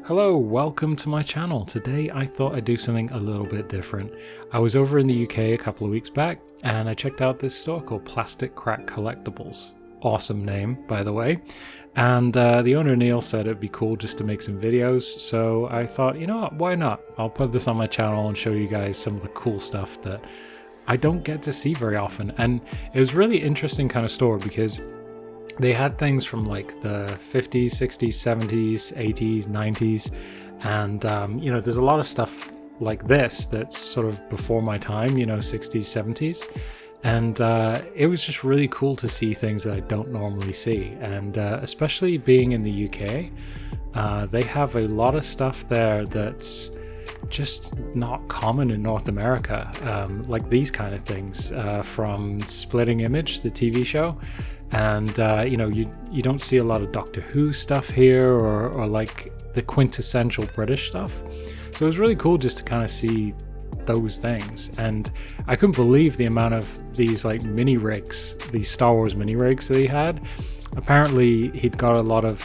Hello, welcome to my channel. Today I thought I'd do something a little bit different. I was over in the UK a couple of weeks back and I checked out this store called Plastic Crack Collectables. Awesome name, by the way. And the owner Neil said it'd be cool just to make some videos, so I thought, you know what, why not? I'll put this on my channel and show you guys some of the cool stuff that I don't get to see very often. And it was really interesting kind of store because they had things from like the 50s, 60s, 70s, 80s, 90s, and you know, there's a lot of stuff like this that's sort of before my time, you know, 60s, 70s, and it was just really cool to see things that I don't normally see, and especially being in the UK, they have a lot of stuff there that's just not common in North America, like these kind of things from Splitting Image, the TV show. And you know, you don't see a lot of Doctor Who stuff here, or like the quintessential British stuff. So it was really cool just to kind of see those things. And I couldn't believe the amount of these like mini rigs, these Star Wars mini rigs that he had. Apparently he'd got a lot of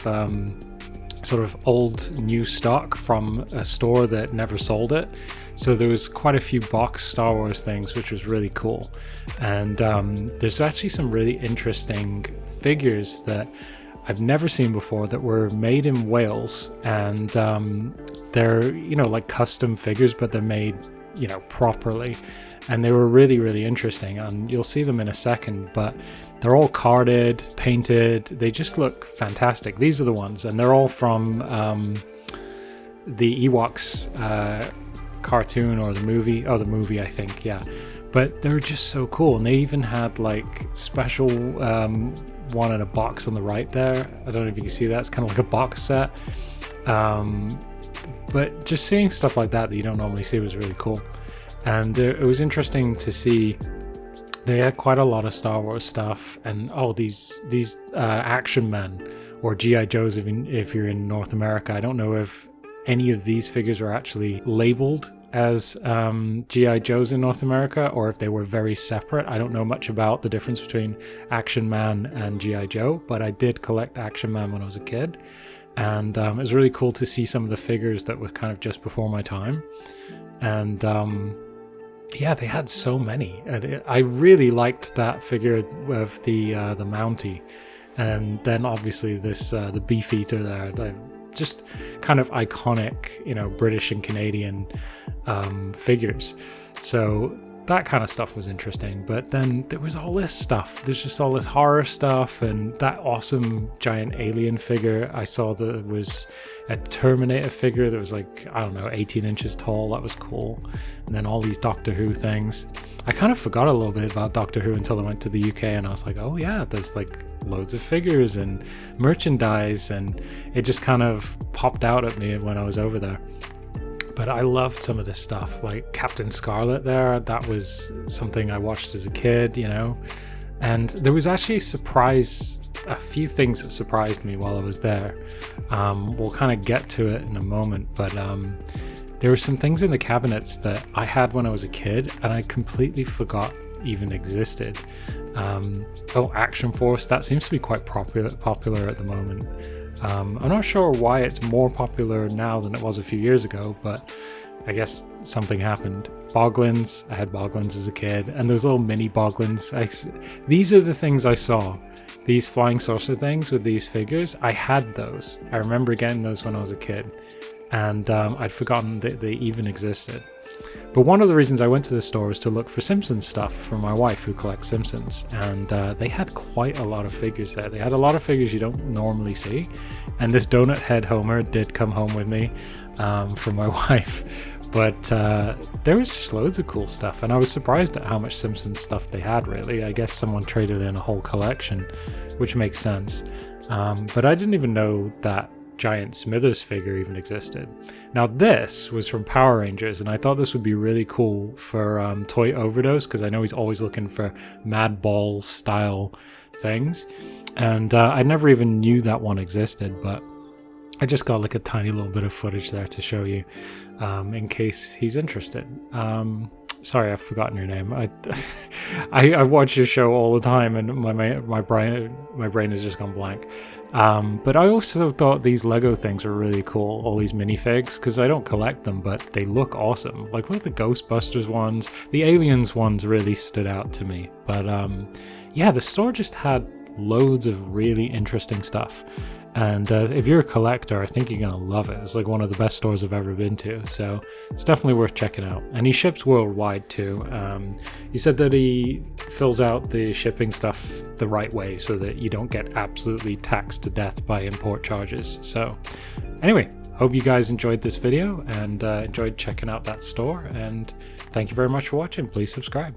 sort of old new stock from a store that never sold it. So there was quite a few box Star Wars things, which was really cool. And there's actually some really interesting figures that I've never seen before that were made in Wales. And they're, you know, like custom figures, but they're made, you know, properly. And they were really, really interesting. And you'll see them in a second, but they're all carded, painted. They just look fantastic. These are the ones, and they're all from the Ewoks cartoon or the movie. Oh, the movie, I think, yeah. But they're just so cool. And they even had like special one in a box on the right there. I don't know if you can see that. It's kind of like a box set. But just seeing stuff like that you don't normally see was really cool. And it was interesting to see they had quite a lot of Star Wars stuff, and these Action Men or G.I. Joes if you're in North America. I don't know if any of these figures are actually labeled as G.I. Joes in North America, or if they were very separate. I don't know much about the difference between Action Man and G.I. Joe, but I did collect Action Man when I was a kid, and it was really cool to see some of the figures that were kind of just before my time. And yeah, they had so many. I really liked that figure of the Mountie, and then obviously this the Beefeater there. They're just kind of iconic, you know, British and Canadian figures. So that kind of stuff was interesting. But then there was all this stuff. There's just all this horror stuff, and that awesome giant alien figure. I saw that was a Terminator figure that was like, I don't know, 18 inches tall. That was cool. And then all these Doctor Who things. I kind of forgot a little bit about Doctor Who until I went to the UK, and I was like, oh yeah, there's like loads of figures and merchandise, and it just kind of popped out at me when I was over there. But I loved some of this stuff, like Captain Scarlet there. That was something I watched as a kid, you know. And there was actually a few things that surprised me while I was there. We'll kind of get to it in a moment, but there were some things in the cabinets that I had when I was a kid and I completely forgot even existed. Action Force, that seems to be quite popular at the moment. I'm not sure why it's more popular now than it was a few years ago, but I guess something happened. Boglins, I had Boglins as a kid, and those little mini Boglins. These are the things I saw. These flying saucer things with these figures, I had those. I remember getting those when I was a kid, and I'd forgotten that they even existed. But one of the reasons I went to the store was to look for Simpsons stuff for my wife who collects Simpsons, and they had quite a lot of figures there. They had a lot of figures you don't normally see, and this donut head Homer did come home with me from my wife. But there was just loads of cool stuff, and I was surprised at how much Simpsons stuff they had, really. I guess someone traded in a whole collection, which makes sense. But I didn't even know that giant Smithers figure even existed. Now this was from Power Rangers, and I thought this would be really cool for Toy Overdose, because I know he's always looking for Madballs style things, and I never even knew that one existed, but I just got like a tiny little bit of footage there to show you in case he's interested. sorry, I've forgotten your name. I watch your show all the time, and my brain has just gone blank. But I also thought these Lego things were really cool, all these minifigs, because I don't collect them, but they look awesome. Like, look at the Ghostbusters ones. The Aliens ones really stood out to me. But yeah, the store just had loads of really interesting stuff. And if you're a collector, I think you're going to love it. It's like one of the best stores I've ever been to. So it's definitely worth checking out. And he ships worldwide too. He said that he fills out the shipping stuff the right way so that you don't get absolutely taxed to death by import charges. So anyway, hope you guys enjoyed this video and enjoyed checking out that store. And thank you very much for watching. Please subscribe.